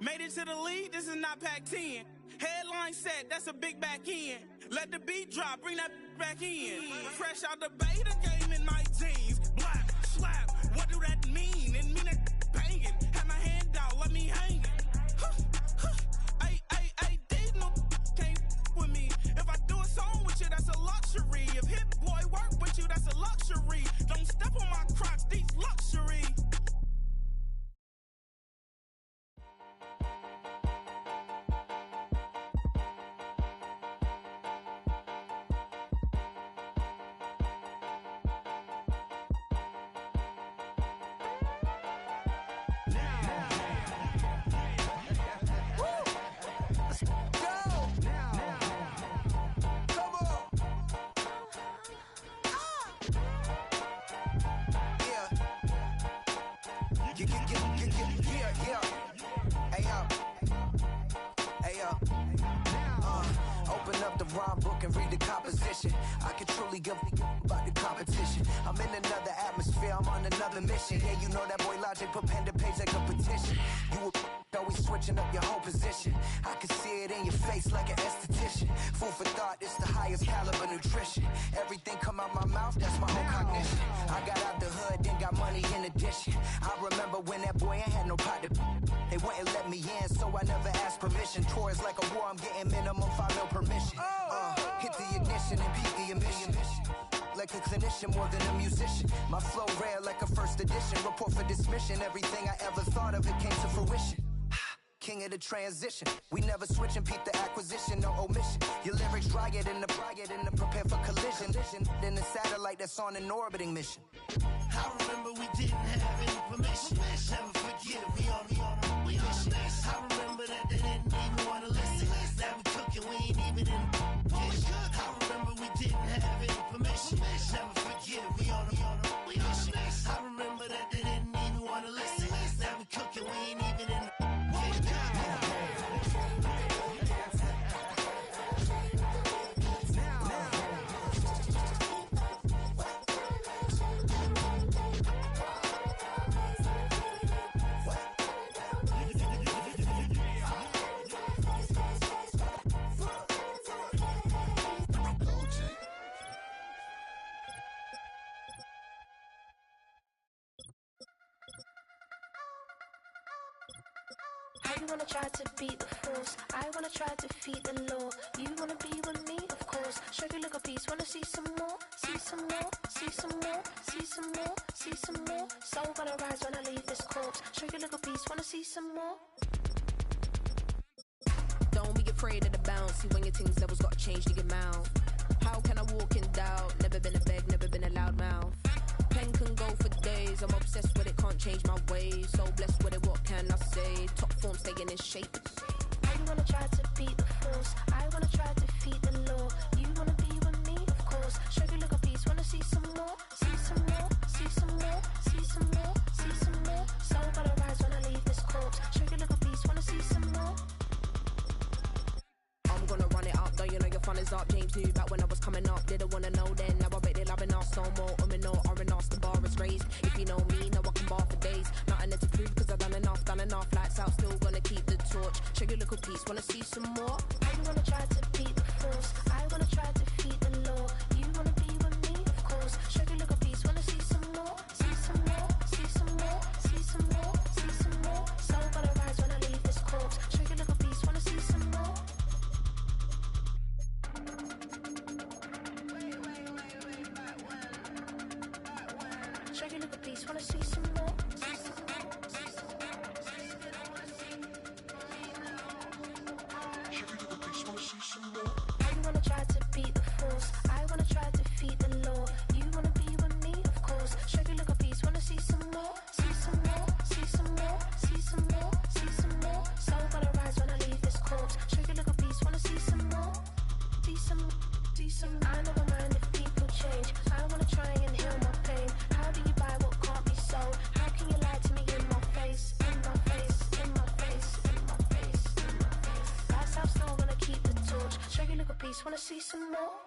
Made it to the league, this is not Pac-10. Headline set, that's a big back end. Let the beat drop, bring that back in. Fresh out the beta game in my jeans. Black, slap, what do that mean? It mean that banging. Have my hand out, let me hang it. These no can't with me. If I do a song with you, that's a luxury. If Hit Boy work with you, that's a luxury. Don't step on my Crocs, these luxury. Rhyme book and read the composition. I can truly give about the competition. I'm in another atmosphere, I'm on another mission. Yeah, you know that boy Logic put pen to page like a petition. You always switching up your whole position. I can see it in your face like an esthetician. Food for thought, it's the highest caliber nutrition. Everything come out my mouth, that's my own cognition. I got out the hood, then got money in addition. I remember when that boy ain't had no pot to. They wouldn't let me in, so I never asked permission. Tours like a war, I'm getting minimum 5 mil permission. Hit the ignition and peak the emission. Like a clinician more than a musician. My flow rare like a first edition. Report for dismission. Everything I ever thought of, it came to fruition. King of the transition. We never switch and peep the acquisition, no omission. Your lyrics dry it in the prepare for collision. Then the satellite that's on an orbiting mission. I remember we didn't have any permission. Never forget we on a mission. I remember that they didn't even want to listen. Now we cooking, we ain't even in the kitchen. I remember we didn't have any permission. Never forget we on a mission. I remember that they didn't even want to listen. Now we cooking, we ain't even in the kitchen. You wanna try to beat the force, I wanna try to defeat the law. You wanna be with me, of course. Show you a little piece, wanna see some more, see some more, see some more, see some more, see some more. Soul gonna rise when I leave this corpse. Show you a little piece, wanna see some more. Don't be afraid of the bounce. See when your things levels gotta change to your mouth. How can I walk in doubt? Never been a beg, never been a loud mouth. Pen can go for days. I'm obsessed with it, can't change my ways. So blessed with it, what can I say? Top form staying in shape. You wanna try to beat the force, I wanna try to defeat the law. You wanna be with me, of course. Show you a little piece, wanna see some more, see some more, see some more, see some more, see some more. Soul gonna rise when I leave this corpse. Show you a little piece, wanna see some more. I'm gonna run it up, though you know your fun is up. James knew back when I was coming up, didn't wanna know then. Now I bet they're loving us no more. No R&R's, the bar is raised. If you know me, now I can bar for days. Nothing to prove cause I've done enough. Lights out, still gonna keep the torch. Show you a little piece, wanna see some more? You wanna try to beat the force, I wanna try to defeat the law. You wanna be with me, of course. Show you a little piece, wanna see some more, see some more, see some more, see some more, see some more. Soul gonna rise when I leave this corpse. Show you a little piece, wanna see some more. Show you a little piece, wanna see some more. You wanna try to beat the force, I wanna try to defeat the law. You wanna be with me, of course. Show you a little piece, wanna see some more, see some more, see some more, see some more, see some more. Soul gonna rise when I leave this corpse. Show you a little piece, wanna see some more, see some, see some. I never mind if people change. I wanna try and heal my pain. How do you buy what can't be sold? How can you lie to me in my face, in my face, in my face, in my face, in my face? That's how still gonna keep the torch. Show you a little piece, wanna see some more?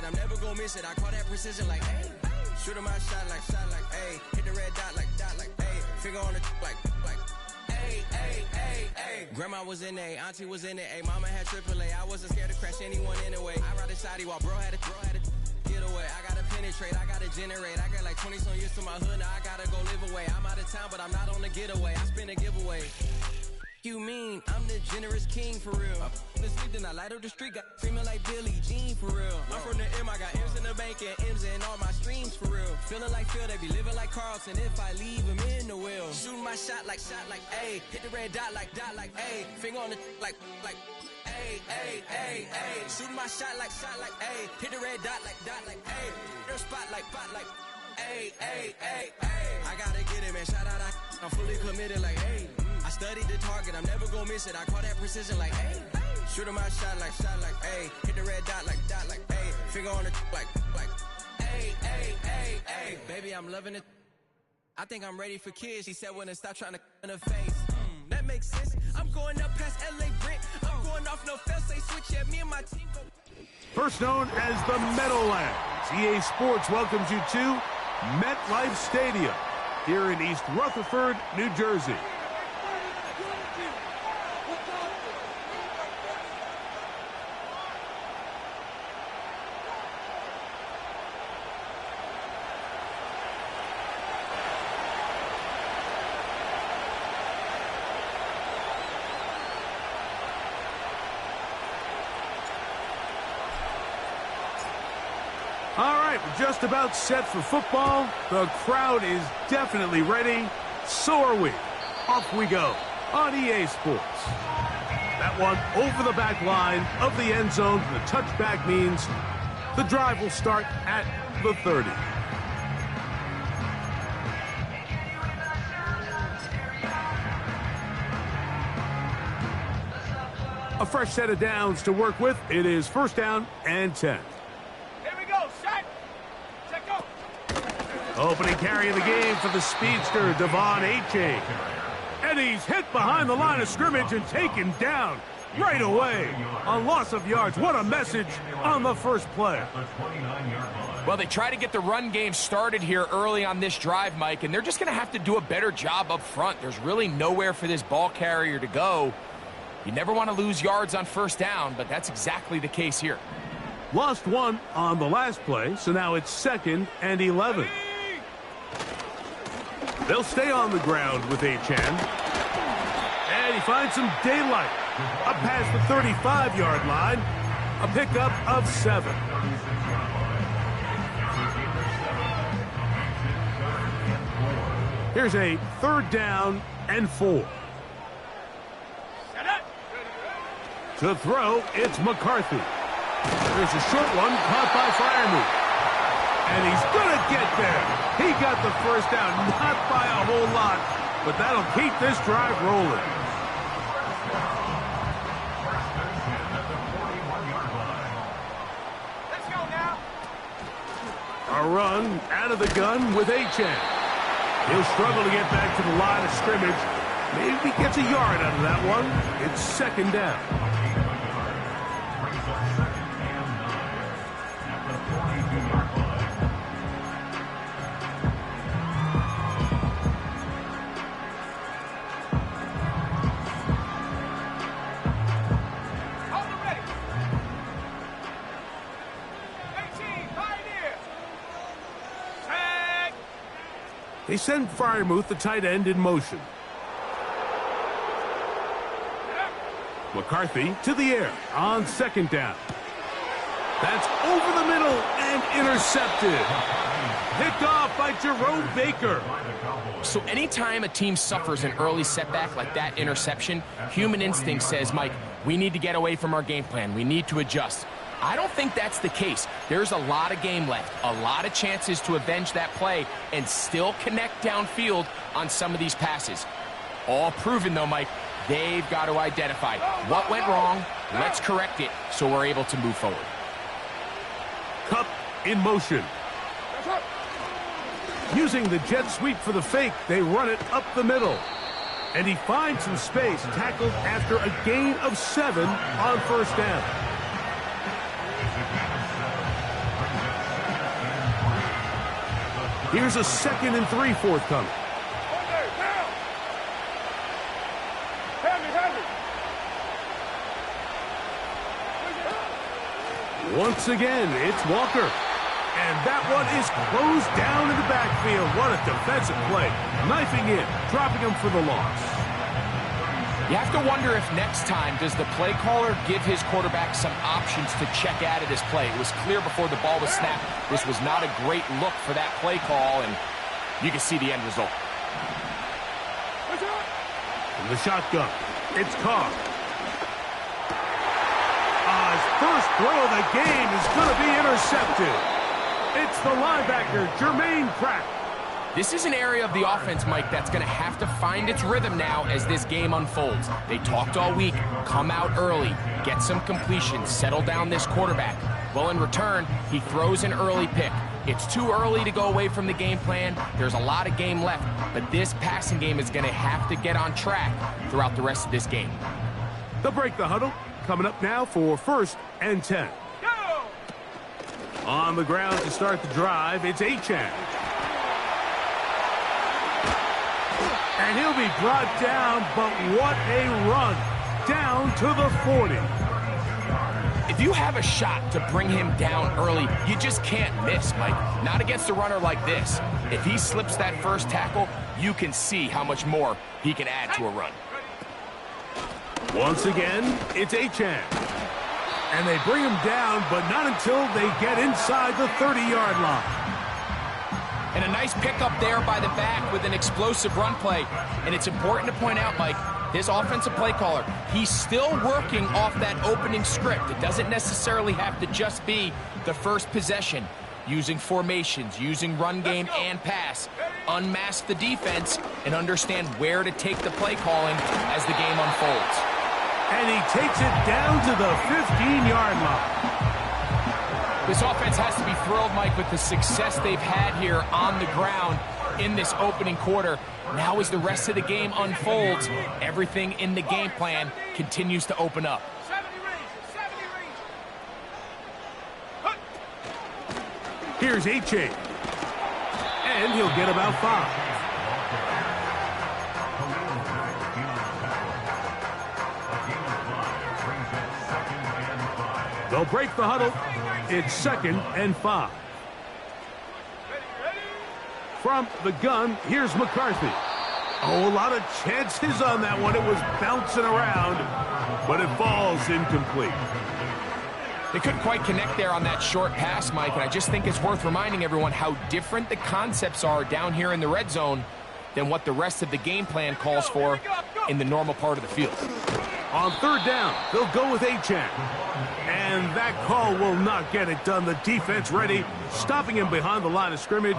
target, I'm never gonna miss it. I call that precision like, hey. Shooting my shot like, hey. Hit the red dot like, hey. Finger on the like, hey, hey, hey, hey. Grandma was in A, auntie was in it, A. Mama had AAA. I wasn't scared to crash anyone anyway. I ride a shotty while bro had a get away. I gotta penetrate, I gotta generate. I got like 20 some years to my hood, now I gotta go live away. I'm out of town, but I'm not on the getaway. I spin a giveaway. You mean I'm the generous king for real? I'm asleep, then I light up the street, got screaming like Billie Jean for real. I'm from the M, I got M's in the bank and M's in all my streams for real. Feeling like Phil, they be living like Carlson if I leave him in the wheel. Shooting my shot like, A. Hit the red dot like, A. Finger on the like, A, A, A, A. Shooting my shot like, A. Hit the red dot like, A. Their spot like, A, A, A, A. I gotta get it, man. Shout out, I'm fully committed like, hey. I studied the target, I'm never gonna miss it. I call that precision like, hey. Shooting my shot like, hey. Hit the red dot like, hey. Finger on the like, hey, hey, hey, hey. Baby, I'm loving it. I think I'm ready for kids. She said when to stop trying to in her face. That makes sense. I'm going up past LA Brent. I'm going off no fail, say switch. Yeah, me and my team go. First known as the Meadowlands, EA Sports welcomes you to MetLife Stadium here in East Rutherford, New Jersey. All right, we're just about set for football. The crowd is definitely ready. So are we. Off we go on EA Sports. That one over the back line of the end zone. The touchback means the drive will start at the 30. A fresh set of downs to work with. It is first down and 10. Opening carry of the game for the speedster, Devon Achane. And he's hit behind the line of scrimmage and taken down right away. A loss of yards. What a message on the first play. Well, they try to get the run game started here early on this drive, Mike, and they're just going to have to do a better job up front. There's really nowhere for this ball carrier to go. You never want to lose yards on first down, but that's exactly the case here. Lost one on the last play, so now it's 2nd and 11. They'll stay on the ground with Achane. And he finds some daylight. Up past the 35-yard line. A pickup of 7. Here's a 3rd down and 4. To throw, it's McCarthy. There's a short one caught by Freiermuth. And he's going to get there. He got the first down, not by a whole lot, but that'll keep this drive rolling. Let's go now. A run out of the gun with Achane. He'll struggle to get back to the line of scrimmage. Maybe he gets a yard out of that one. It's 2nd down. They send Freiermuth, the tight end, in motion. McCarthy to the air on 2nd down. That's over the middle and intercepted. Picked off by Jerome Baker. So anytime a team suffers an early setback like that interception, human instinct says, Mike, we need to get away from our game plan. We need to adjust. I don't think that's the case. There's a lot of game left, a lot of chances to avenge that play and still connect downfield on some of these passes. All proven, though, Mike, they've got to identify what went wrong, let's correct it so we're able to move forward. Cup in motion. Using the jet sweep for the fake, they run it up the middle. And he finds some space, tackled after a gain of 7 on first down. Here's a 2nd and 3 forthcoming. Once again, it's Walker. And that one is closed down in the backfield. What a defensive play. Knifing in, dropping him for the loss. You have to wonder if next time, does the play caller give his quarterback some options to check out of this play? It was clear before the ball was snapped. This was not a great look for that play call, and you can see the end result. In the shotgun, it's Carr. His first throw of the game is going to be intercepted. It's the linebacker, Jermaine Pratt. This is an area of the offense, Mike, that's going to have to find its rhythm now as this game unfolds. They talked all week, come out early, get some completions, settle down this quarterback. Well, in return, he throws an early pick. It's too early to go away from the game plan. There's a lot of game left, but this passing game is going to have to get on track throughout the rest of this game. They'll break the huddle. Coming up now for 1st and 10. Go! On the ground to start the drive, it's Achane. And he'll be brought down, but what a run. Down to the 40. If you have a shot to bring him down early, you just can't miss, Mike. Not against a runner like this. If he slips that first tackle, you can see how much more he can add to a run. Once again, it's Achane. And they bring him down, but not until they get inside the 30-yard line. And a nice pickup there by the back with an explosive run play. And it's important to point out, Mike, this offensive play caller, he's still working off that opening script. It doesn't necessarily have to just be the first possession. Using formations, using run game and pass. Unmask the defense and understand where to take the play calling as the game unfolds. And he takes it down to the 15-yard line. This offense has to be thrilled, Mike, with the success they've had here on the ground in this opening quarter. Now as the rest of the game unfolds, everything in the game plan continues to open up. Here's Achane. And he'll get about 5. They'll break the huddle. It's 2nd and 5. From the gun, here's McCarthy. Oh, a lot of chances on that one. It was bouncing around, but it falls incomplete. They couldn't quite connect there on that short pass, Mike, and I just think it's worth reminding everyone how different the concepts are down here in the red zone than what the rest of the game plan calls for in the normal part of the field. On 3rd down, they'll go with Achane. And that call will not get it done. The defense ready, stopping him behind the line of scrimmage.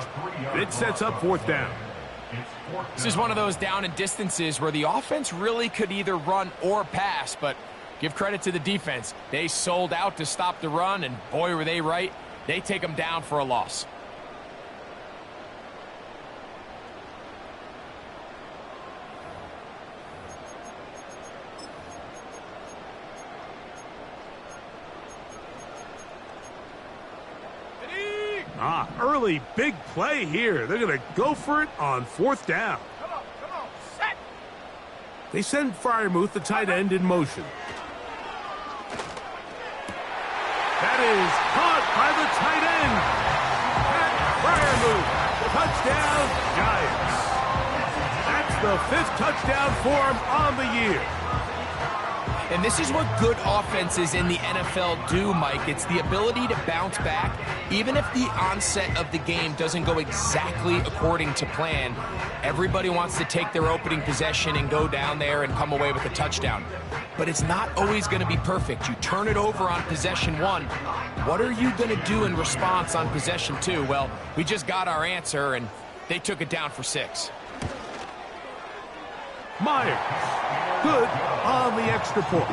It sets up 4th down. This is one of those down and distances where the offense really could either run or pass, but give credit to the defense. They sold out to stop the run, and boy, were they right. They take them down for a loss. Early big play here. They're going to go for it on 4th down. Come on, set. They send Freiermuth, the tight end, in motion. That is caught by the tight end. Pat Freiermuth, touchdown, Giants. That's the 5th touchdown for him on the year. And this is what good offenses in the NFL do, Mike. It's the ability to bounce back. Even if the onset of the game doesn't go exactly according to plan, everybody wants to take their opening possession and go down there and come away with a touchdown. But it's not always going to be perfect. You turn it over on possession 1. What are you going to do in response on possession 2? Well, we just got our answer, and they took it down for 6. Myers, good on the extra point.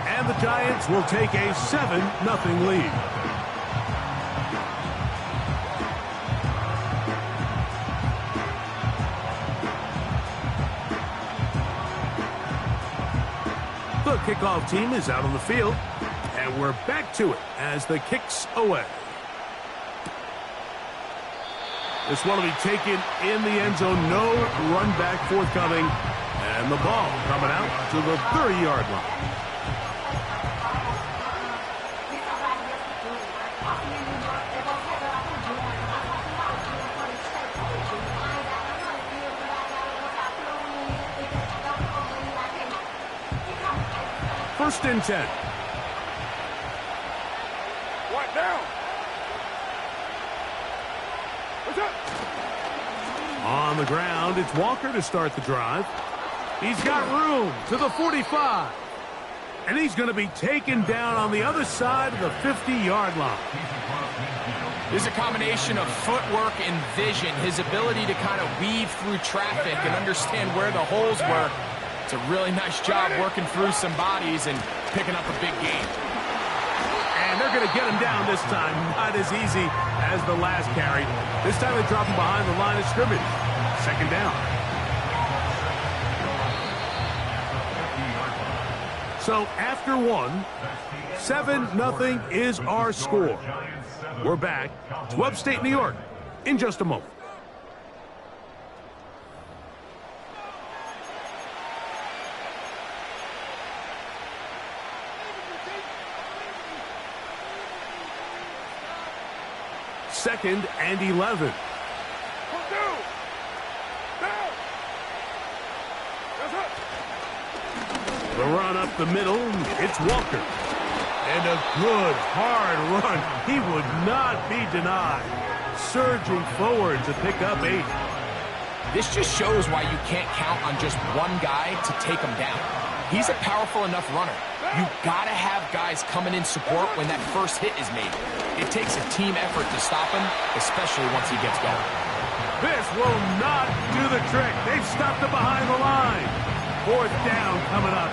And the Giants will take a 7-0 lead. The kickoff team is out on the field, and we're back to it as the kick's away. This one will be taken in the end zone. No run back forthcoming. And the ball coming out to the 30-yard line. First and 10. What down? What's up? On the ground, it's Walker to start the drive. He's got room to the 45. And he's going to be taken down on the other side of the 50-yard line. There's a combination of footwork and vision, his ability to kind of weave through traffic and understand where the holes were. It's a really nice job working through some bodies and picking up a big gain. And they're going to get him down this time. Not as easy as the last carry. This time they drop him behind the line of scrimmage. Second down. So after one, 7-0 is our score. We're back to upstate New York in just a moment. Second and 11. The run up the middle, it's Walker. And a good, hard run. He would not be denied. Surging forward to pick up 8. This just shows why you can't count on just one guy to take him down. He's a powerful enough runner. You've got to have guys coming in support when that first hit is made. It takes a team effort to stop him, especially once he gets going. This will not do the trick. They've stopped him behind the line. Fourth down coming up.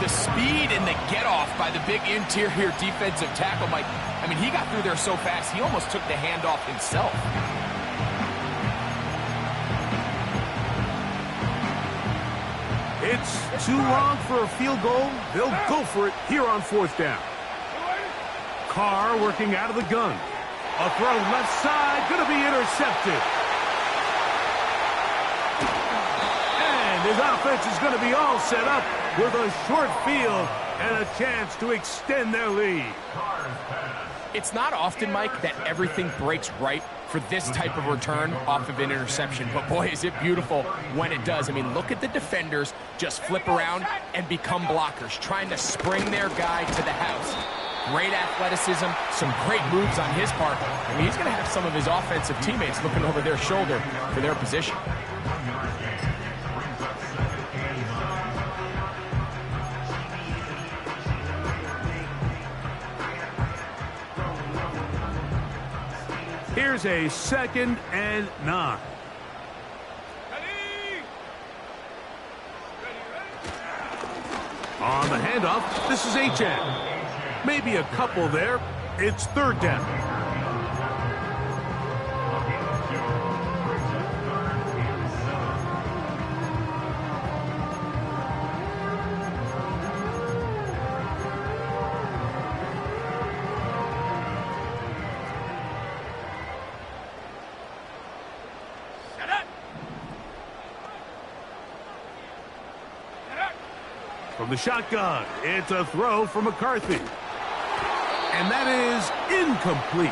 The speed and the get-off by the big interior defensive tackle, Mike. I mean, he got through there so fast, he almost took the handoff himself. It's too long for a field goal. They'll go for it here on fourth down. Carr working out of the gun. A throw left side, going to be intercepted. And his offense is going to be all set up with a short field and a chance to extend their lead. It's not often, Mike, that everything breaks right for this type of return off of an interception. But, boy, is it beautiful when it does. I mean, look at the defenders just flip around and become blockers, trying to spring their guy to the house. Great athleticism, some great moves on his part. I mean, he's going to have some of his offensive teammates looking over their shoulder for their position. Here's a 2nd and 9. On the handoff, this is HN. Maybe a couple there. It's third down. From the shotgun, it's a throw from McCarthy. And that is incomplete.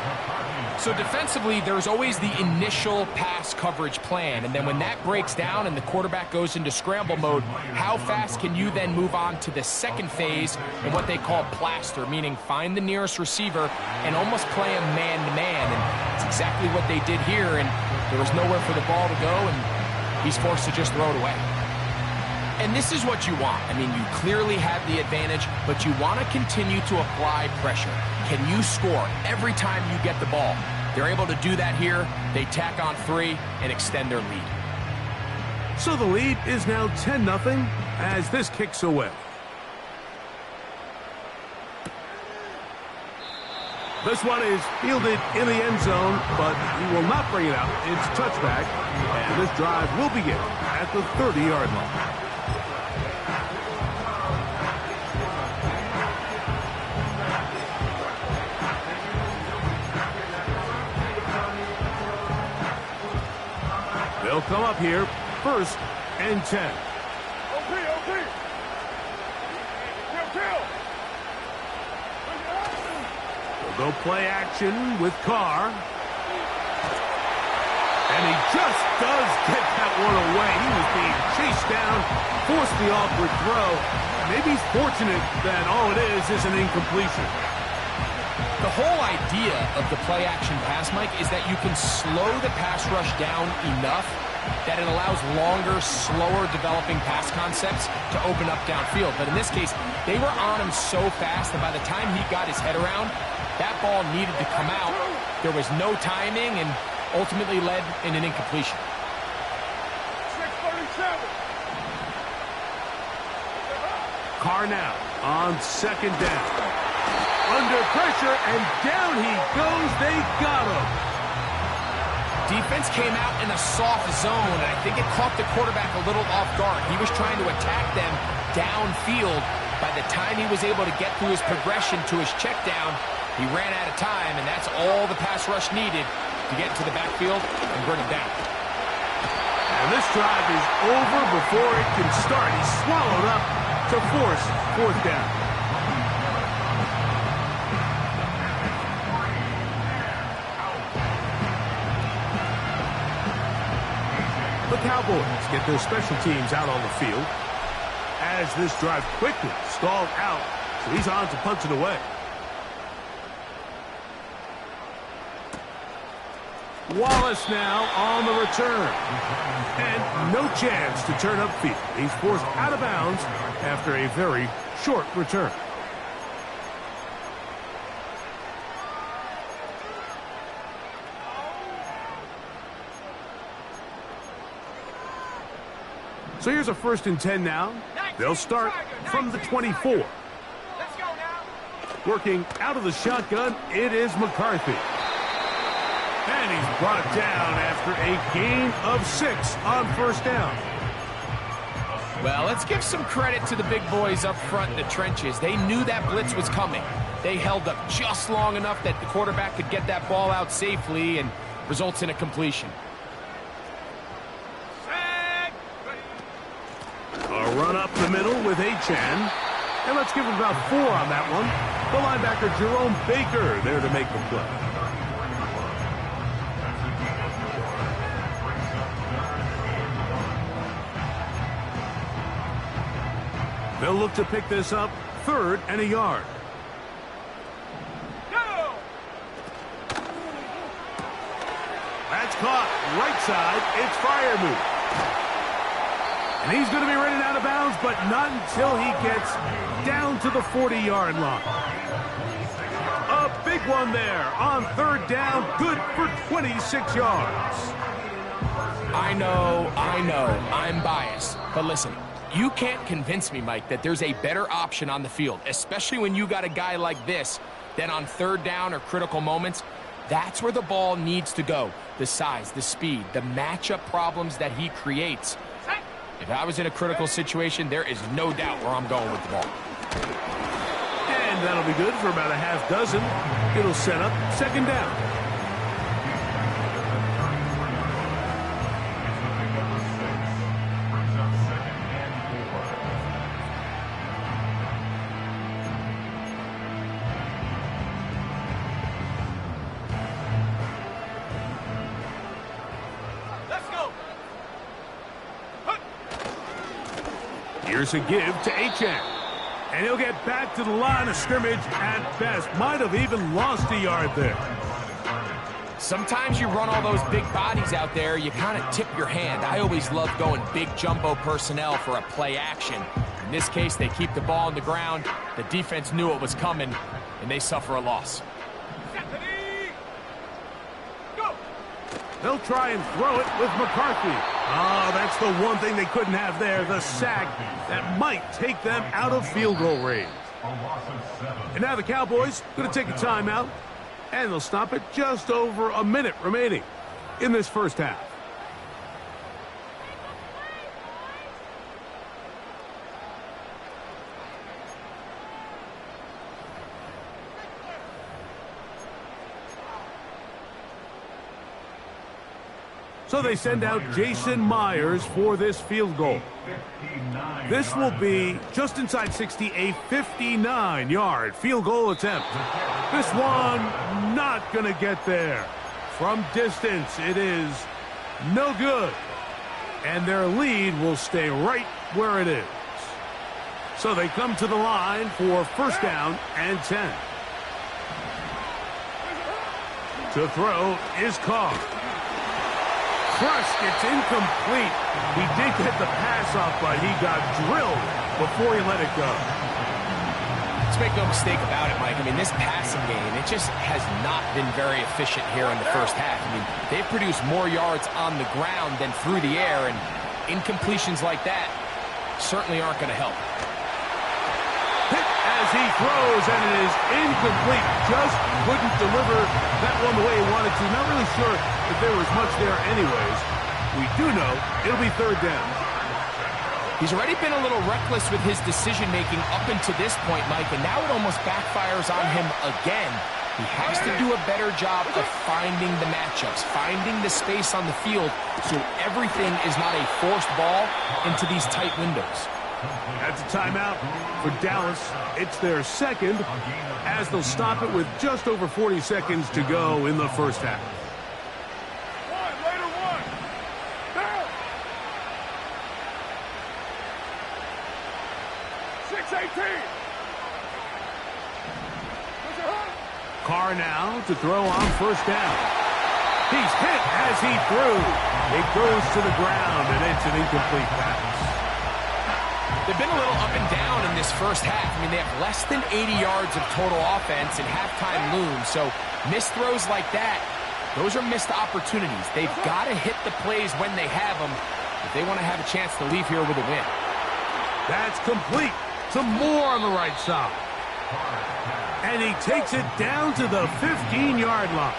So defensively, there's always the initial pass coverage plan. And then when that breaks down and the quarterback goes into scramble mode, how fast can you then move on to the second phase in what they call plaster, meaning find the nearest receiver and almost play him man-to-man. And it's exactly what they did here. And there was nowhere for the ball to go, and he's forced to just throw it away. And this is what you want. I mean, you clearly have the advantage, but you want to continue to apply pressure. Can you score every time you get the ball? They're able to do that here. They tack on 3 and extend their lead. So the lead is now 10-0 as this kicks away. This one is fielded in the end zone, but he will not bring it out. It's touchback, and this drive will begin at the 30-yard line. They'll come up here, 1st and 10. OP. Kill. They'll go play action with Carr. And he just does get that one away. He was being chased down, forced the awkward throw. Maybe he's fortunate that all it is an incompletion. The whole idea of the play-action pass, Mike, is that you can slow the pass rush down enough that it allows longer, slower developing pass concepts to open up downfield. But in this case, they were on him so fast that by the time he got his head around, that ball needed to come out. There was no timing and ultimately led in an incompletion. 637. Carr now on 2nd down. Under pressure, and down he goes. They got him. Defense came out in a soft zone, and I think it caught the quarterback a little off guard. He was trying to attack them downfield. By the time he was able to get through his progression to his check down, he ran out of time, and that's all the pass rush needed to get into the backfield and bring him down. And this drive is over before it can start. He's swallowed up to force 4th down. The Cowboys get their special teams out on the field as this drive quickly stalled out, so he's on to punch it away. Wallace now on the return. And no chance to turn upfield. He's forced out of bounds after a very short return. So here's a 1st and 10 now. They'll start from the 24. Let's go now. Working out of the shotgun, it is McCarthy. And he's brought down after a gain of 6 on 1st down. Well, let's give some credit to the big boys up front in the trenches. They knew that blitz was coming. They held up just long enough that the quarterback could get that ball out safely and results in a completion. A run up the middle with Achane. And let's give him about 4 on that one. The linebacker Jerome Baker there to make the play. They'll look to pick this up 3rd and a yard. Go! That's caught right side. It's Freiermuth. And he's going to be running out of bounds, but not until he gets down to the 40-yard line. A big one there on 3rd down, good for 26 yards. I know, I'm biased. But listen, you can't convince me, Mike, that there's a better option on the field, especially when you got a guy like this, than on 3rd down or critical moments. That's where the ball needs to go. The size, the speed, the matchup problems that he creates. If I was in a critical situation, there is no doubt where I'm going with the ball. And that'll be good for about a half dozen. It'll set up 2nd down. Here's a give to Achane. And he'll get back to the line of scrimmage at best. Might have even lost a yard there. Sometimes you run all those big bodies out there, you kind of tip your hand. I always love going big jumbo personnel for a play action. In this case, they keep the ball on the ground. The defense knew it was coming, and they suffer a loss. They'll try and throw it with McCarthy. Oh, that's the one thing they couldn't have there, the sack that might take them out of field goal range. And now the Cowboys going to take a timeout, and they'll stop it just over a minute remaining in this 1st half. So they send out Jason Myers for this field goal. This will be just inside 60, a 59-yard field goal attempt. This one not going to get there. From distance, it is no good. And their lead will stay right where it is. So they come to the line for first down and 10. To throw is Carr. Crushed, it's incomplete. He did get the pass off, but he got drilled before he let it go. Let's make no mistake about it, Mike. I mean, this passing game, it just has not been very efficient here in the first half. I mean, they've produced more yards on the ground than through the air, and incompletions like that certainly aren't going to help. Hit as he throws, and it is incomplete. Just couldn't deliver that one the way he wanted to. Not really sure if there was much there anyways. We do know it'll be third down. He's already been a little reckless with his decision-making up until this point, Mike, and now it almost backfires on him again. He has to do a better job of finding the matchups, finding the space on the field so everything is not a forced ball into these tight windows. That's a timeout for Dallas. It's their second, as they'll stop it with just over 40 seconds to go in the first half. Carr now to throw on first down. He's hit as he threw. It goes to the ground, and it's an incomplete pass. They've been a little up and down in this first half. I mean, they have less than 80 yards of total offense, and halftime looms. So missed throws like that, those are missed opportunities. They've got to hit the plays when they have them if they want to have a chance to leave here with a win. That's complete. Some more on the right side. And he takes it down to the 15-yard line.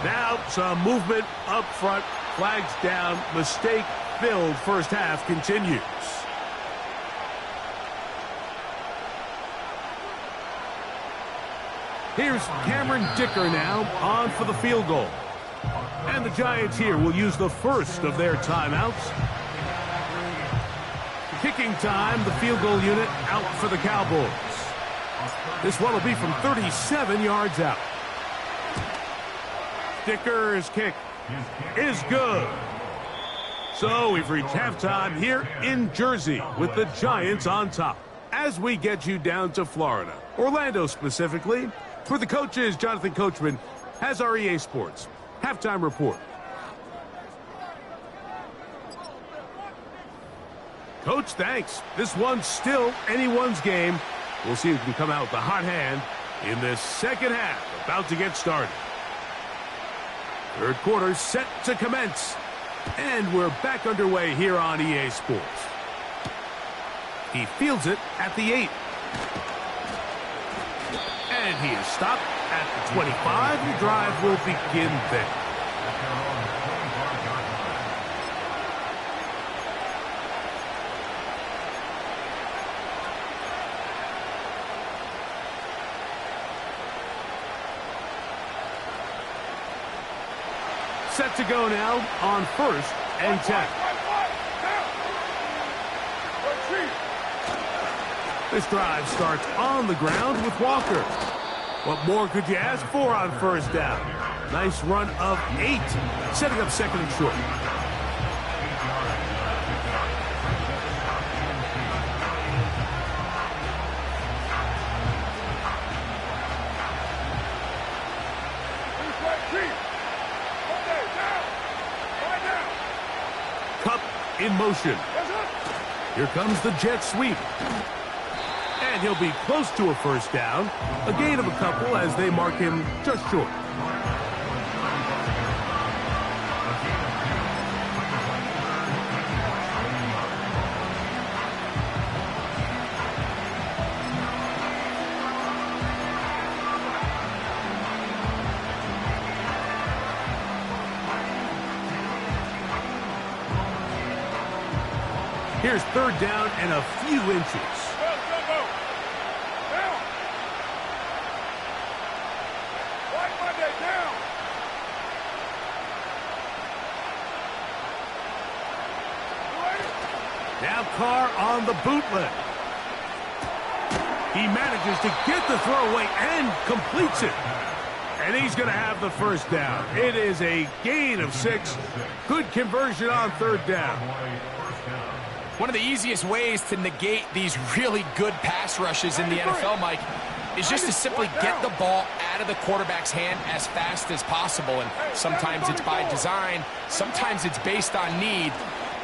Now some movement up front. Flags down. Mistake-filled first half continues. Here's Cameron Dicker now on for the field goal. And the Giants here will use the first of their timeouts. Kicking time, the field goal unit out for the Cowboys. This one will be from 37 yards out. Dicker's kick is good. So we've reached halftime here in Jersey with the Giants on top. As we get you down to Florida, Orlando specifically, for the coaches, Jonathan Coachman has our EA Sports halftime report. Coach, thanks. This one's still anyone's game. We'll see who can come out with the hot hand in this second half, about to get started. Third quarter set to commence. And we're back underway here on EA Sports. He fields it at the 8. And he is stopped at the 25. The drive will begin there. Set to go now on first and 10. This drive starts on the ground with Walker. What more could you ask for on first down? Nice run of 8, setting up second and short. Cup in motion. Here comes the jet sweep. And he'll be close to a first down. A gain of a couple as they mark him just short. Here's third down and a few inches. Now Carr on the bootleg. He manages to get the throw away and completes it. And he's going to have the first down. It is a gain of 6. Good conversion on third down. One of the easiest ways to negate these really good pass rushes in the NFL, Mike, is just to simply get the ball out of the quarterback's hand as fast as possible. And sometimes it's by design, sometimes it's based on need.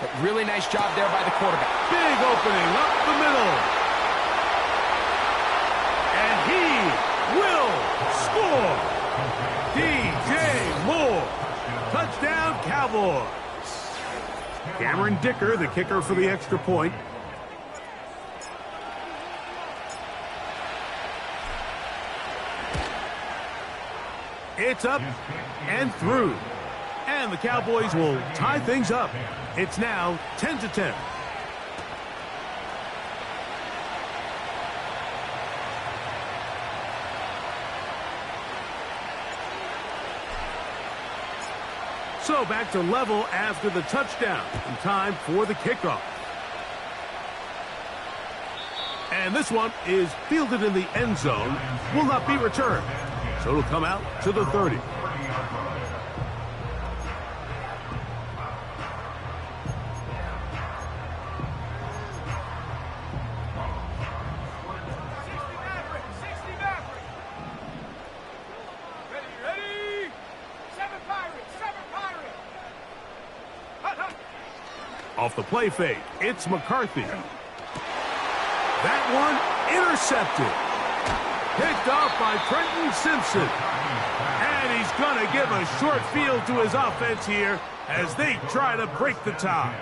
But really nice job there by the quarterback. Big opening up the middle. And he will score. DJ Moore. Touchdown, Cowboys. Cameron Dicker, the kicker for the extra point. It's up and through. And the Cowboys will tie things up. It's now 10-10. So back to level after the touchdown. And time for the kickoff. And this one is fielded in the end zone. Will not be returned. So it'll come out to the 30. Off the play fake, it's McCarthy. That one intercepted. Picked off by Trenton Simpson. And he's going to give a short field to his offense here as they try to break the tie.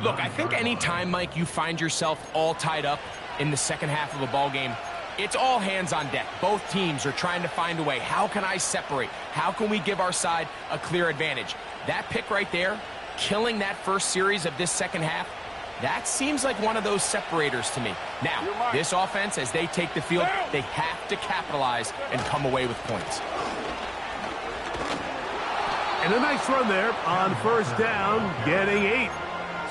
Look, I think any time, Mike, you find yourself all tied up in the second half of a ball game, it's all hands on deck. Both teams are trying to find a way. How can I separate? How can we give our side a clear advantage? That pick right there, killing that first series of this second half, that seems like one of those separators to me. Now, this offense, as they take the field, they have to capitalize and come away with points. And a nice run there on first down, getting 8.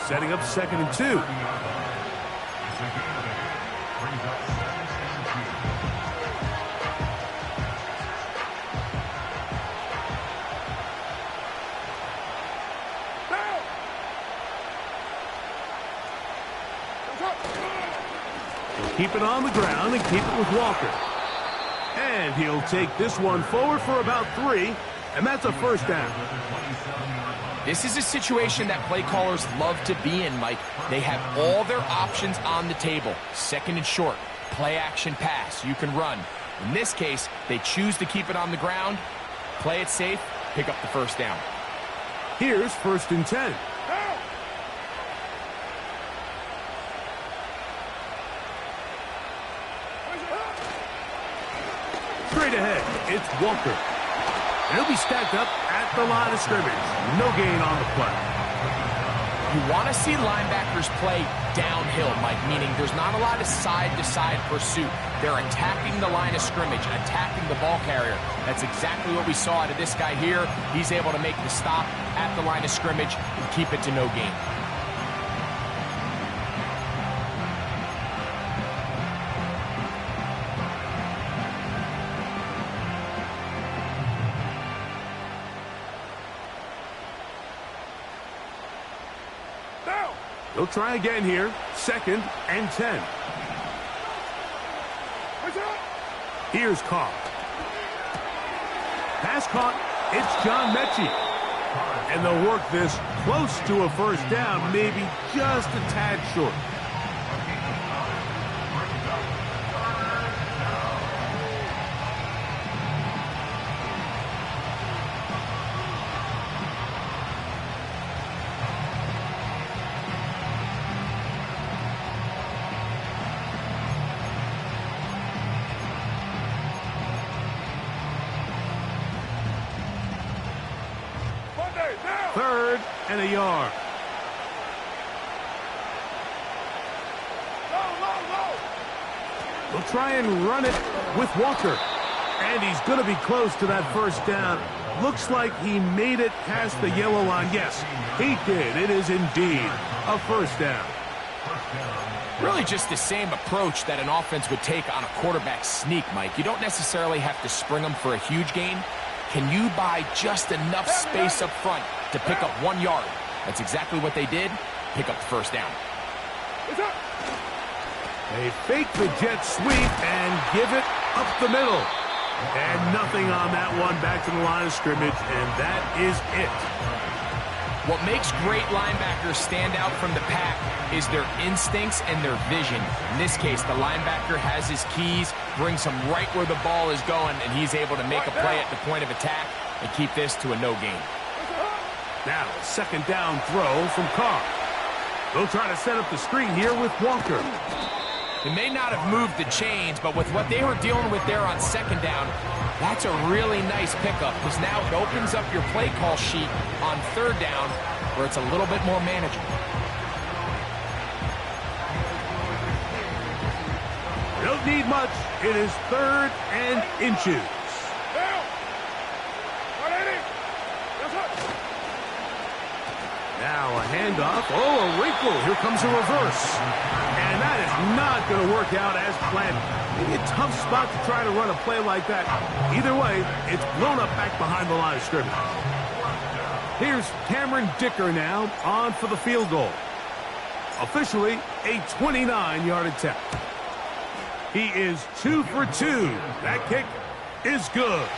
Setting up 2nd and 2. Keep it on the ground and keep it with Walker. And he'll take this one forward for about 3, and that's a first down. This is a situation that play callers love to be in, Mike. They have all their options on the table. 2nd and short, play action pass, you can run. In this case, they choose to keep it on the ground, play it safe, pick up the first down. Here's 1st and 10. Straight ahead, it's Walker. And he'll be stacked up at the line of scrimmage. No gain on the play. You want to see linebackers play downhill, Mike, meaning there's not a lot of side-to-side pursuit. They're attacking the line of scrimmage, attacking the ball carrier. That's exactly what we saw out of this guy here. He's able to make the stop at the line of scrimmage and keep it to no gain. They'll try again here. 2nd and 10. Here's Carr. Pass caught. It's John Mechie. And they'll work this close to a first down, maybe just a tad short. Third and a yard. They'll try and run it with Walker. And he's going to be close to that first down. looks like he made it past the yellow line. Yes, he did. It is indeed a first down. Really just the same approach that an offense would take on a quarterback sneak, Mike. You don't necessarily have to spring them for a huge gain. Can you buy just enough space up front to pick up 1 yard? That's exactly what they did. Pick up the first down. They fake the jet sweep and give it up the middle. And nothing on that one, back to the line of scrimmage, and that is it. What makes great linebackers stand out from the pack is their instincts and their vision. In this case, the linebacker has his keys, brings him right where the ball is going, and he's able to make a play at the point of attack and keep this to a no gain. Now, second down throw from Carr. They'll try to set up the screen here with Walker. They may not have moved the chains, but with what they were dealing with there on second down, that's a really nice pickup, because now it opens up your play call sheet on third down where it's a little bit more manageable. Don't need much. It is 3rd and inches. Now a handoff. Oh, a wrinkle. Here comes a reverse. And that is not going to work out as planned. Maybe a tough spot to try to run a play like that. Either way, it's blown up back behind the line of scrimmage. Here's Cameron Dicker now on for the field goal. Officially a 29-yard attempt. He is 2 for 2. That kick is good.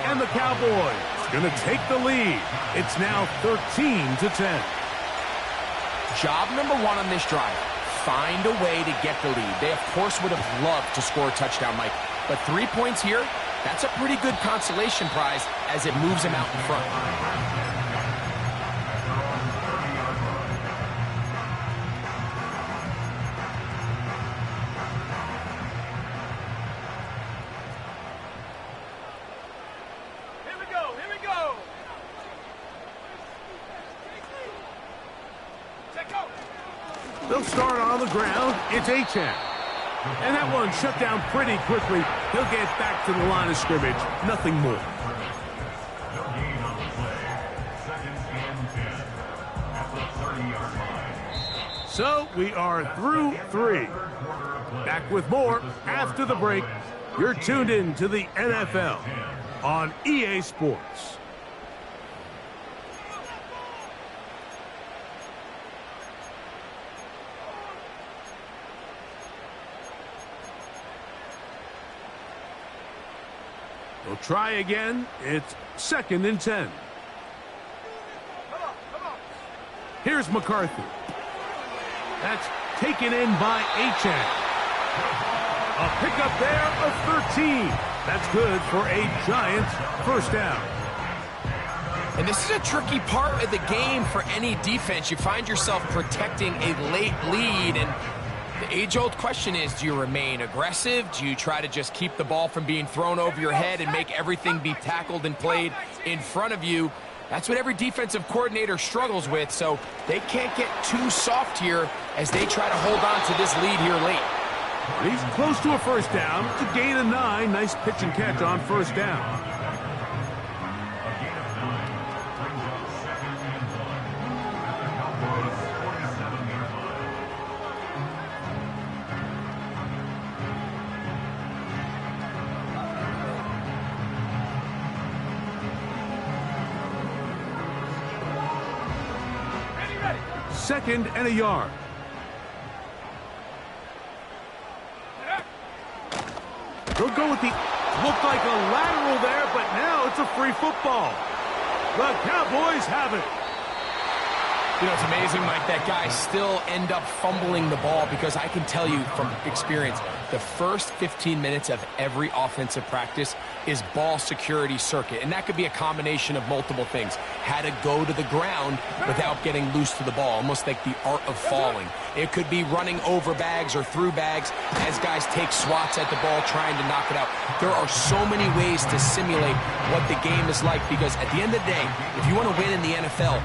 And the Cowboys going to take the lead. It's now 13-10. Job number 1 on this drive. Find a way to get the lead. They, of course, would have loved to score a touchdown, Mike. But 3 points here, that's a pretty good consolation prize as it moves them out in front. They'll start on the ground. It's Achane. And that one shut down pretty quickly. He'll get back to the line of scrimmage. Nothing more. So we are through 3. Back with more after the break. You're tuned in to the NFL on EA Sports. They'll try again. It's 2nd and 10. Here's McCarthy. That's taken in by Achane. A pickup there of 13. That's good for a Giants first down. And this is a tricky part of the game for any defense. You find yourself protecting a late lead, and the age-old question is, do you remain aggressive? Do you try to just keep the ball from being thrown over your head and make everything be tackled and played in front of you? That's what every defensive coordinator struggles with, so they can't get too soft here as they try to hold on to this lead here late. He's close to a first down. It's a gain of 9. Nice pitch and catch on first down. Second and a yard. They'll go with the, looked like a lateral there, but now it's a free football. The Cowboys have it. You know, it's amazing, Mike, that guys still end up fumbling the ball, because I can tell you from experience, the first 15 minutes of every offensive practice is ball security circuit, and that could be a combination of multiple things. How to go to the ground without getting loose to the ball, almost like the art of falling. It could be running over bags or through bags as guys take swats at the ball trying to knock it out. There are so many ways to simulate what the game is like, because at the end of the day, if you want to win in the NFL,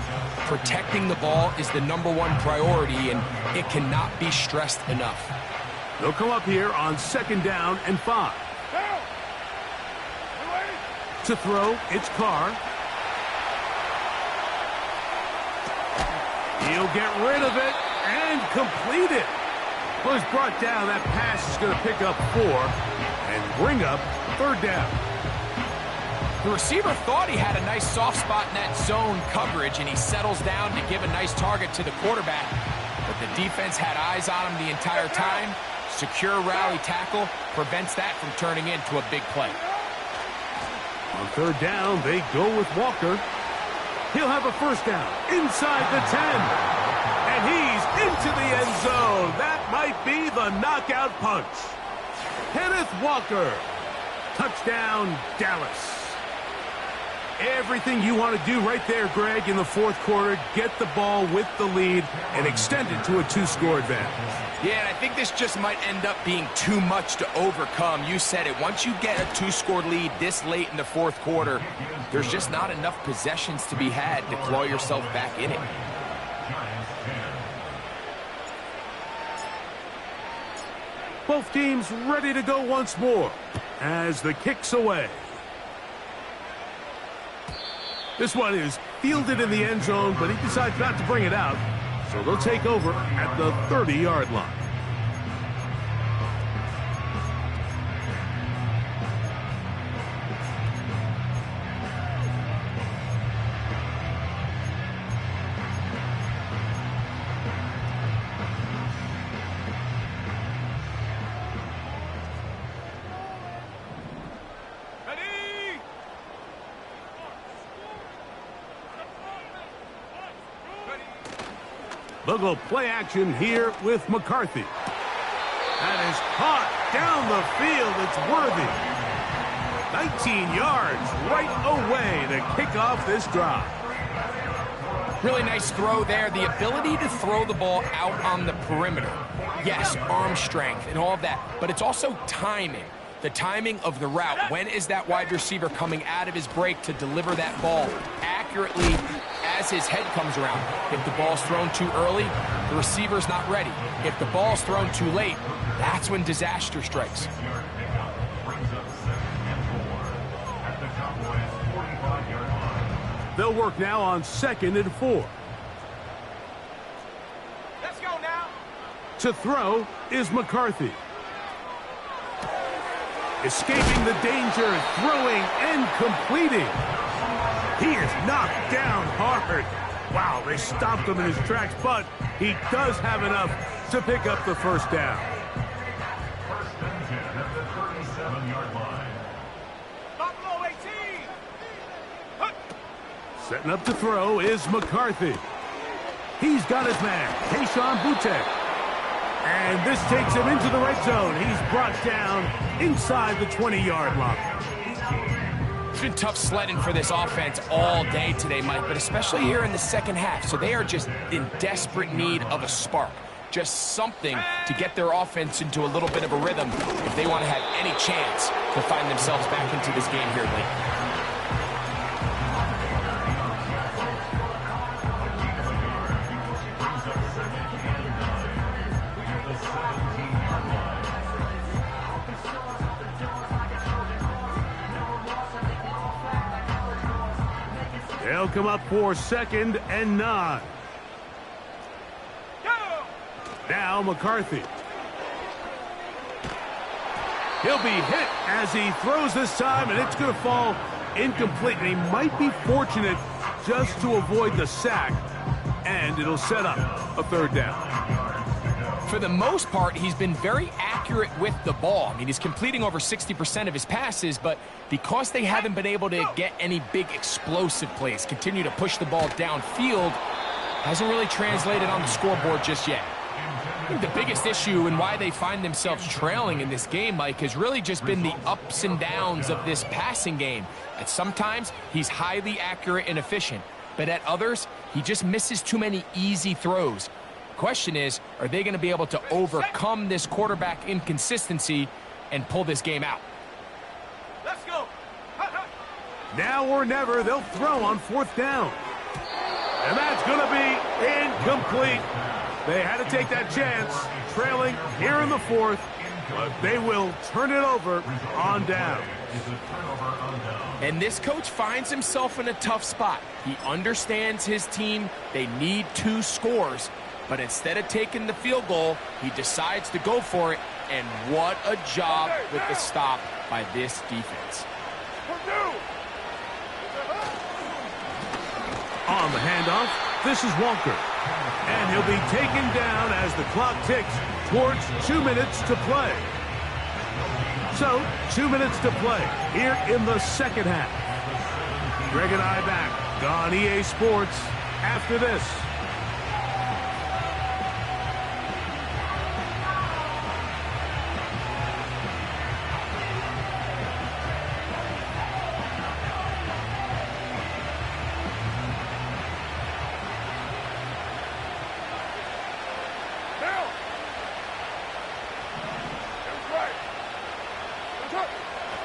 protecting the ball is the #1 priority, and it cannot be stressed enough. They'll come up here on 2nd down and 5. To throw, it's Carr. He'll get rid of it and complete it. Well, he's brought down. That pass is going to pick up 4 and bring up 3rd down. The receiver thought he had a nice soft spot in that zone coverage, and he settles down to give a nice target to the quarterback. But the defense had eyes on him the entire time. Secure rally tackle prevents that from turning into a big play. On 3rd down, they go with Walker. He'll have a 1st down inside the 10. And he's into the end zone. That might be the knockout punch. Kenneth Walker. Touchdown, Dallas. Everything you want to do right there, Greg, in the 4th quarter. Get the ball with the lead and extend it to a 2-score advantage. Yeah, and I think this just might end up being too much to overcome. You said it. Once you get a 2-score lead this late in the 4th quarter, there's just not enough possessions to be had to claw yourself back in it. Both teams ready to go once more as the kick's away. This one is fielded in the end zone, but he decides not to bring it out. So they'll take over at the 30-yard line. They'll go play action here with McCarthy. That is caught down the field. It's worthy. 19 yards right away to kick off this drive. Really nice throw there. The ability to throw the ball out on the perimeter. Yes, arm strength and all of that, but it's also timing. The timing of the route. When is that wide receiver coming out of his break to deliver that ball accurately as his head comes around? If the ball's thrown too early, the receiver's not ready. If the ball's thrown too late, that's when disaster strikes. They'll work now on 2nd and 4. Let's go now. To throw is McCarthy. Escaping the danger, throwing and completing. He is knocked down hard. Wow, they stopped him in his tracks, but he does have enough to pick up the 1st down. Buffalo 18. Setting up to throw is McCarthy. He's got his man, Keyshawn Boutte. And this takes him into the red zone. He's brought down inside the 20-yard line. It's been tough sledding for this offense all day today, Mike, but especially here in the 2nd half. So they are just in desperate need of a spark. Just something to get their offense into a little bit of a rhythm if they want to have any chance to find themselves back into this game here late. They'll come up for 2nd and 9. Now McCarthy. He'll be hit as he throws this time, and it's going to fall incomplete. And he might be fortunate just to avoid the sack, and it'll set up a 3rd down. For the most part, he's been very accurate with the ball. I mean, he's completing over 60% of his passes, but because they haven't been able to get any big explosive plays, continue to push the ball downfield, hasn't really translated on the scoreboard just yet. I think the biggest issue and why they find themselves trailing in this game, Mike, has really just been the ups and downs of this passing game. At sometimes, he's highly accurate and efficient, but at others, he just misses too many easy throws. Question is, are they going to be able to overcome this quarterback inconsistency and pull this game out? Let's go. Now or never, they'll throw on 4th down. And that's going to be incomplete. They had to take that chance, trailing here in the 4th, but they will turn it over on down. And this coach finds himself in a tough spot. He understands his team. They need 2 scores. But instead of taking the field goal, he decides to go for it. And what a job with the stop by this defense. On the handoff, this is Walker. And he'll be taken down as the clock ticks towards 2 minutes to play. So, 2 minutes to play here in the second half. Greg and I back on EA Sports after this.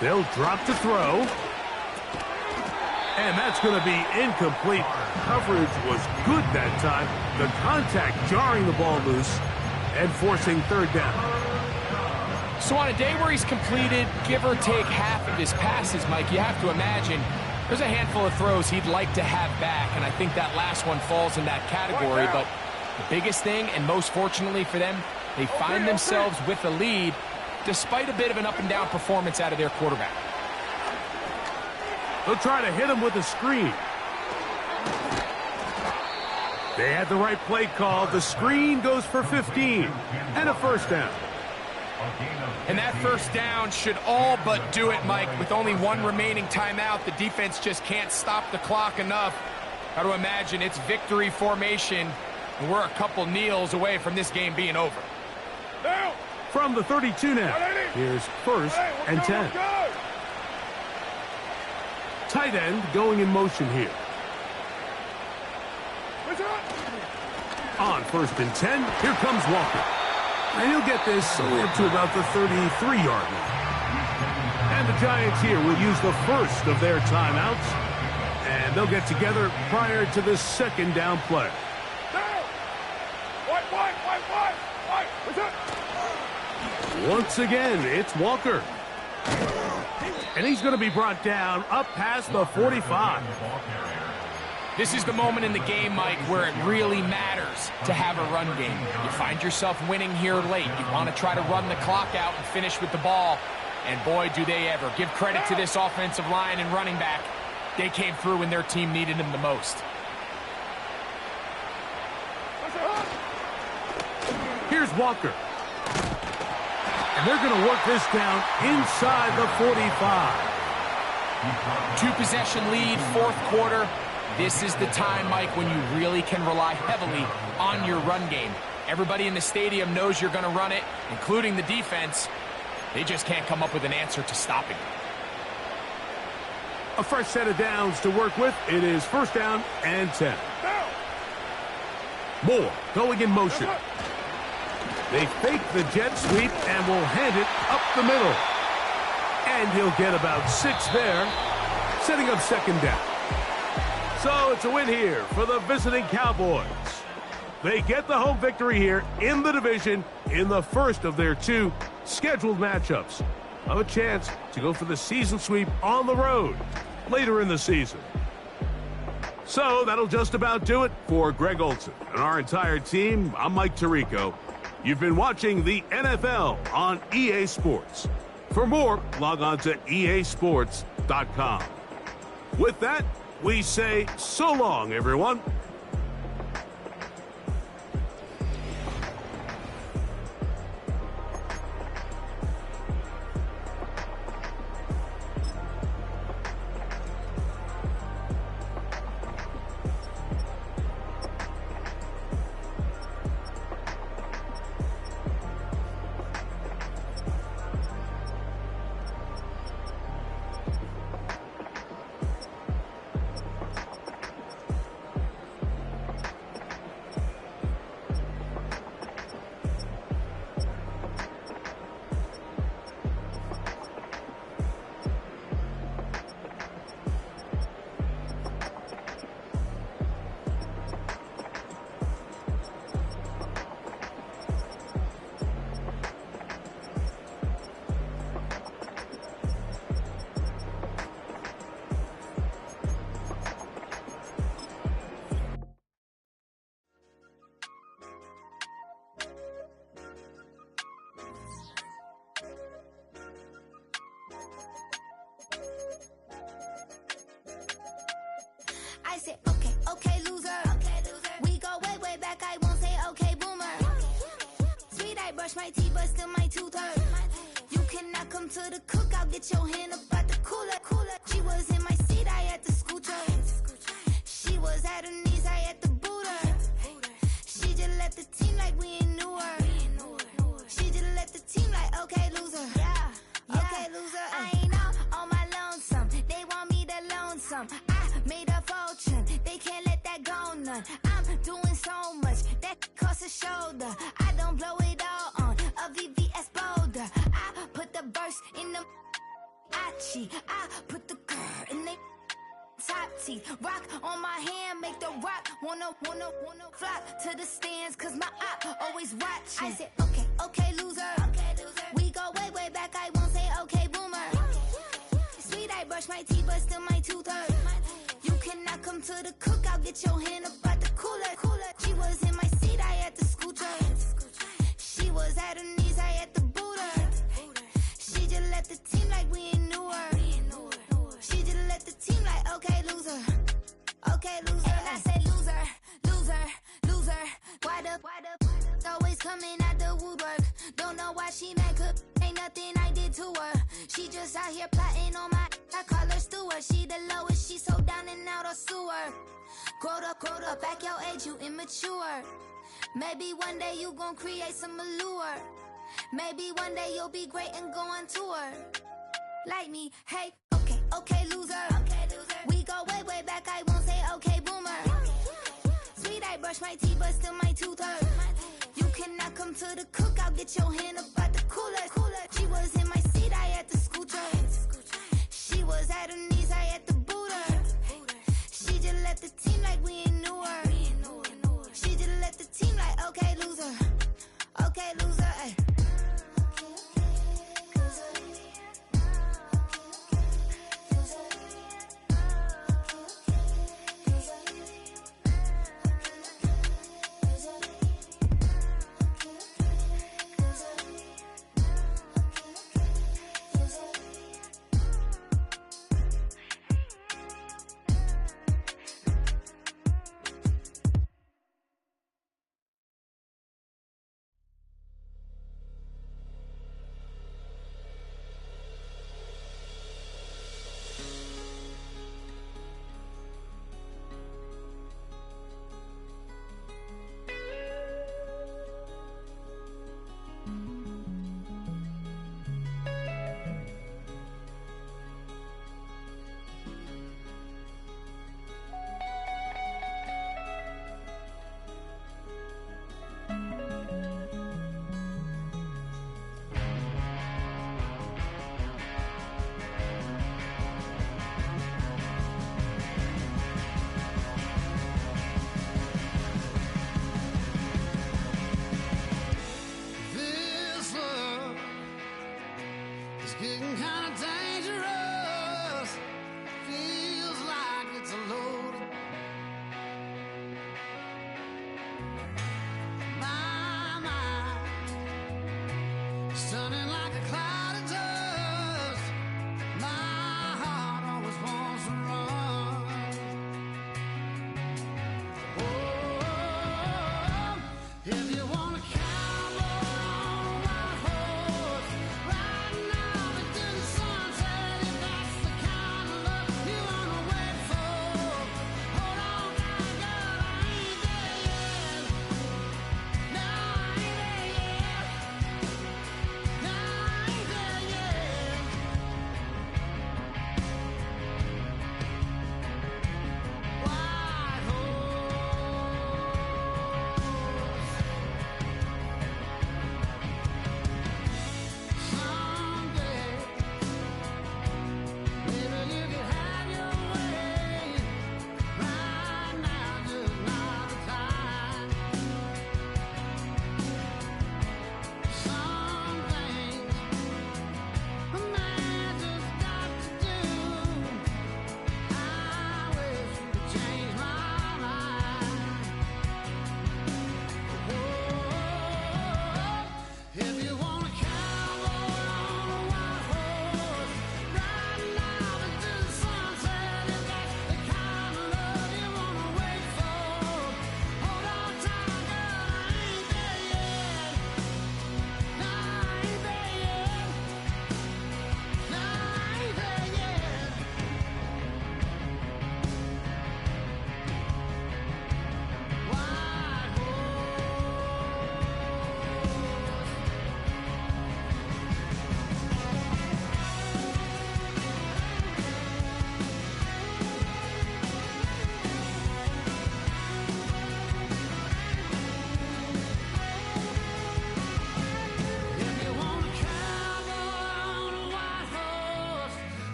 They'll drop to throw. And that's going to be incomplete. Coverage was good that time. The contact jarring the ball loose and forcing third down. So on a day where he's completed, give or take half of his passes, Mike, you have to imagine there's a handful of throws he'd like to have back, and I think that last one falls in that category. But the biggest thing, and most fortunately for them, they find themselves with a lead despite a bit of an up-and-down performance out of their quarterback. They'll try to hit him with a screen. They had the right play call. The screen goes for 15 and a first down. And that first down should all but do it, Mike. With only 1 remaining timeout, the defense just can't stop the clock enough. Got to imagine it's victory formation, and we're a couple kneels away from this game being over. From the 32 now, here's first and 10. Tight end going in motion here. On first and 10, here comes Walker. And he'll get this up to about the 33-yard line. And the Giants here will use the first of their timeouts. And they'll get together prior to the second down play. Once again, it's Walker. And he's going to be brought down up past the 45. This is the moment in the game, Mike, where it really matters to have a run game. You find yourself winning here late. You want to try to run the clock out and finish with the ball. And boy, do they ever. Give credit to this offensive line and running back. They came through when their team needed them the most. Here's Walker. And they're going to work this down inside the 45. 2-possession lead, fourth quarter. This is the time, Mike, when you really can rely heavily on your run game. Everybody in the stadium knows you're going to run it, including the defense. They just can't come up with an answer to stopping it. A fresh set of downs to work with. It is first down and 10. Moore going in motion. They fake the jet sweep and will hand it up the middle. And he'll get about 6 there, setting up second down. So it's a win here for the visiting Cowboys. They get the home victory here in the division in the first of their 2 scheduled matchups. Have a chance to go for the season sweep on the road later in the season. So that'll just about do it for Greg Olson and our entire team. I'm Mike Tirico. You've been watching the NFL on EA Sports. For more, log on to easports.com. With that, we say so long, everyone. I said, okay, okay, loser. We go way, way back, I won't say okay, boomer. Sweet, I brush my teeth, but still my tooth hurt. You cannot come to the cookout, get your hand up at the cooler. She was in my seat, I had to scoot her. She was at her knees, I had to boot her. She just left the team like we ain't knew her. She just left the team like, okay, loser. Okay, loser. I ain't out on my lonesome. They want me to loan some. I made a fortune. They can't let that go none. I'm doing so much that costs a shoulder. I don't blow it all on a VVS boulder. I put the verse in the Achi. I put the girl in the top teeth. Rock on my hand, make the rock wanna flock to the stands, cause my eye always watching. I said, okay, okay, loser. We go way, way back, I won't say okay, boomer. Sweet, I brush my teeth, but still my tooth hurt. You cannot come to the cookout, get your hand up at the cooler. She was in my seat, I had to scoot her. She was at her knees, I had to boot her. She just left the team like we ain't knew her. She just left the team like, okay, loser. Okay, loser. And I said, loser, loser, loser. Why the always coming out the woodwork? Don't know why she mad, cause ain't nothing I did to her. She just out here plotting on my, I call her steward. She the lowest, she so down and out of sewer. Growed up, back your age, you immature. Maybe one day you gon' create some allure. Maybe one day you'll be great and go on tour. Like me, hey, okay, okay, loser. We go way, way back, I won't say okay, boomer. Sweet, I brush my teeth, but still my tooth hurt. You cannot come to the cookout, get your hand up at the cooler. She was in my seat, I had to scoot her. She was at her knees, I had to boot her. She just left the team like we ain't knew her. She just left the team like, okay, loser. Okay, loser, ay.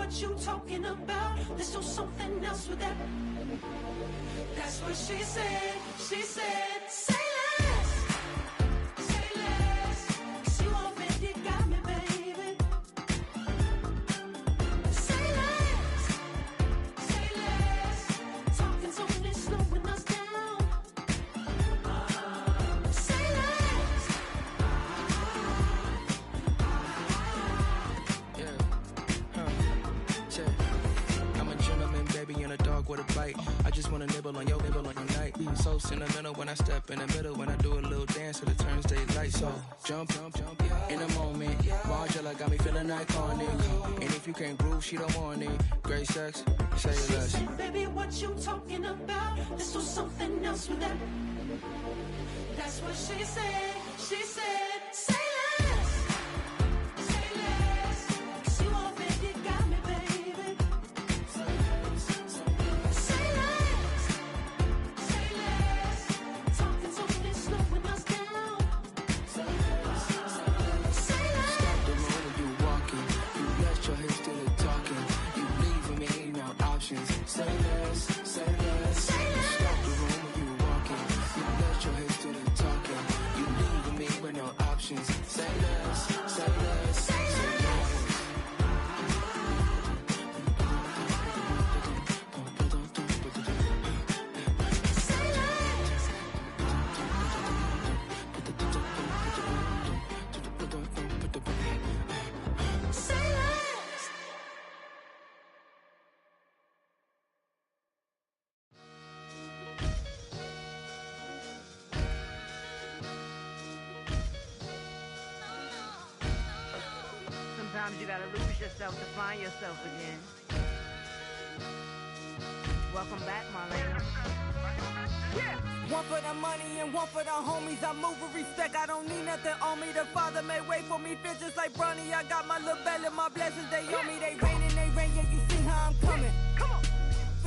what you talking about. Let's do something else with that. That's what she said. She said, say less. Say less. 'Cause you already got me, baby. Say less. Say less. Talking's only slowing us down. Say less. I'm a gentleman, baby, and a dog with a bite. I just wanna nibble on your night. So sentimental when I step in the middle. When I do a little dance, till it turns daylight. So jump, in a moment. Margella got me feeling iconic. And if you can't groove, she don't want it. Great sex, say less. Baby, what you talking about? Let's do something else with that. That's what she said. She said, say less. Say less. 'Cause you already got me, baby. Say less. Say less. Talking's only slowing us down. Say less. Say less. The road when you walking, you left your hips to the talking. You leaving me no options. Say less, say less. Say less. Stop the room when you walking, you left your hips to the talking. You leaving me with no options. Say less, say less, say less. Say less. Sometimes you gotta lose yourself to find yourself again. Welcome back, Marlena. Yeah. One for the money and one for the homies. I move with respect, I don't need nothing on me. The Father made way for me, fit just like Bronny. I got my little belly, my blessings, they on me. They rain, yeah, you see how I'm coming. Come on.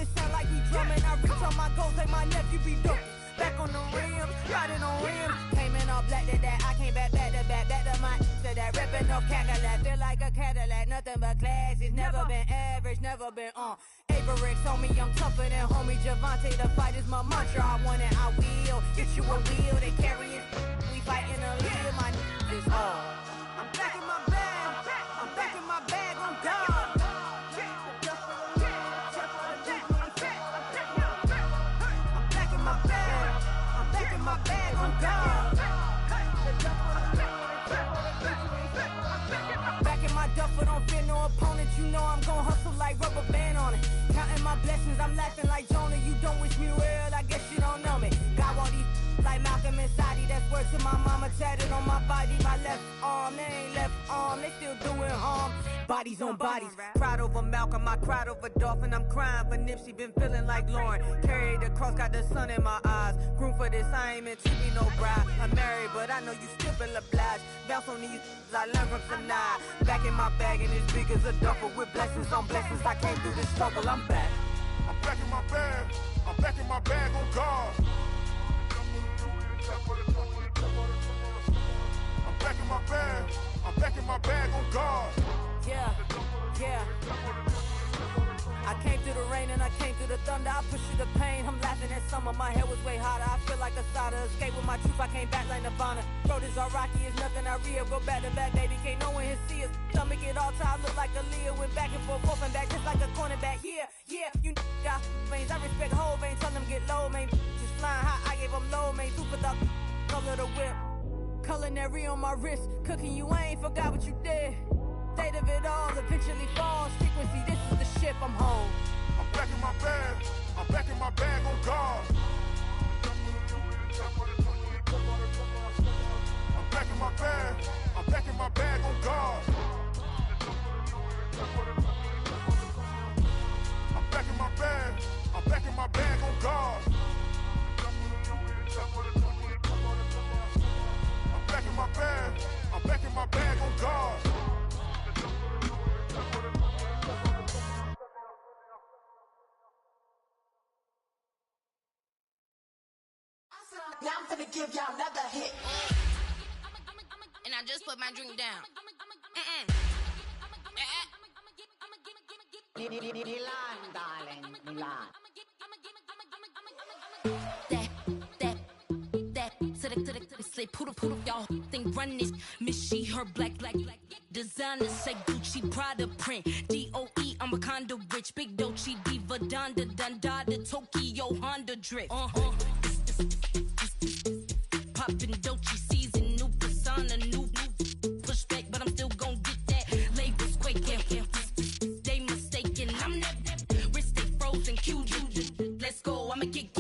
It sound like he drumming. I reach on my goals like my nephew be dope. Back on the rims, riding on rims. Came in all black to that, I came back to my to that ripping off Cadillac. Feel like a Cadillac, nothing but class. It's never been average, never been on. Averix on me, I'm tougher than homie Javante. The fight is my mantra, I want it, I will. Get you a wheel, they carry it. We fighting a little, my is all. I'm back in my bag, I'm back in my bag on God. My bag on God. Back in my duffel, don't fear no opponent. You know I'm gon' hustle like rubber band on it. Counting my blessings, I'm laughing like Jonah. You don't wish me well, I guess you don't know me. Got all these like Malcolm and Sadie. That's word to my mama, tatted on my body. My left arm, they ain't left arm, they still doing harm. Bodies on bodies, cried over Malcolm, I cried over Dolphin. I'm crying for Nipsey, been feeling like Lauren. Carried the cross, got the sun in my eyes. Groom for this, I ain't meant to be no bride. I'm married, but I know you still feel obliged. Bounce on these, I learned from tonight. Back in my bag, and it's big as a duffel. With blessings on blessings, I came through this struggle, I'm back. I'm back in my bag, I'm back in my bag on God. I'm back in my bag, I'm back in my bag on God. Yeah, yeah. I came through the rain and I came through the thunder. I pushed through the pain, I'm laughing at summer. My head was way hotter, I feel like a cider. Escape with my truth, I came back like Nirvana. Throat is all rocky, it's nothing I real. Go back to back, baby, can't no one here see us. Stomach it all time, look like a Leah. Went back and forth and back, just like a cornerback. Yeah, yeah, you got veins, I respect whole veins. Tell them get low, man. Just flying high, I gave them low, man. Super the color the whip. Culinary on my wrist, cooking you, I ain't forgot what you did. State of it all, eventually falls. Frequency, this is the ship, I'm home. I'm back in my bag, I'm back in my bag on God. I'm back in my bag, I'm back in my bag on God. I'm back in my bag, I'm back in my bag on God. I'm back in my bag, I'm back in my bag on God. Now I'm finna give y'all another hit. And I just put my drink down. Milan, darling, Milan. Say put y'all think run this. Miss she her black designer say Gucci Prada print DOE I'm a condo rich big Dolce Diva Donda Dundada Tokyo Honda drip poppin' Dolce season new persona new pushback but I'm still gon' get that labels quaking they mistaken I'm that wrist stay frozen Q let's go I'ma get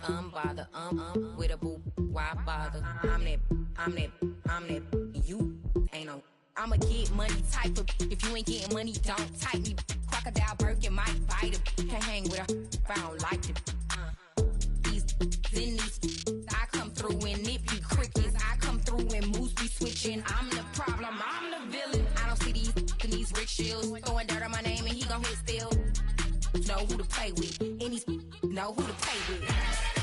unbothered, with a boo, why bother? I'm that, you ain't no. I'ma get money type of, if you ain't getting money, don't type me. Crocodile Birkin might bite him. Can't hang with her if I don't like them. These, I come through and nip you crickets. I come through and moves be switching. I'm the problem, I'm the villain. I don't see these rickshaws throwing dirt on my name and he gon' hit still. Know who to play with, and these know who to play with.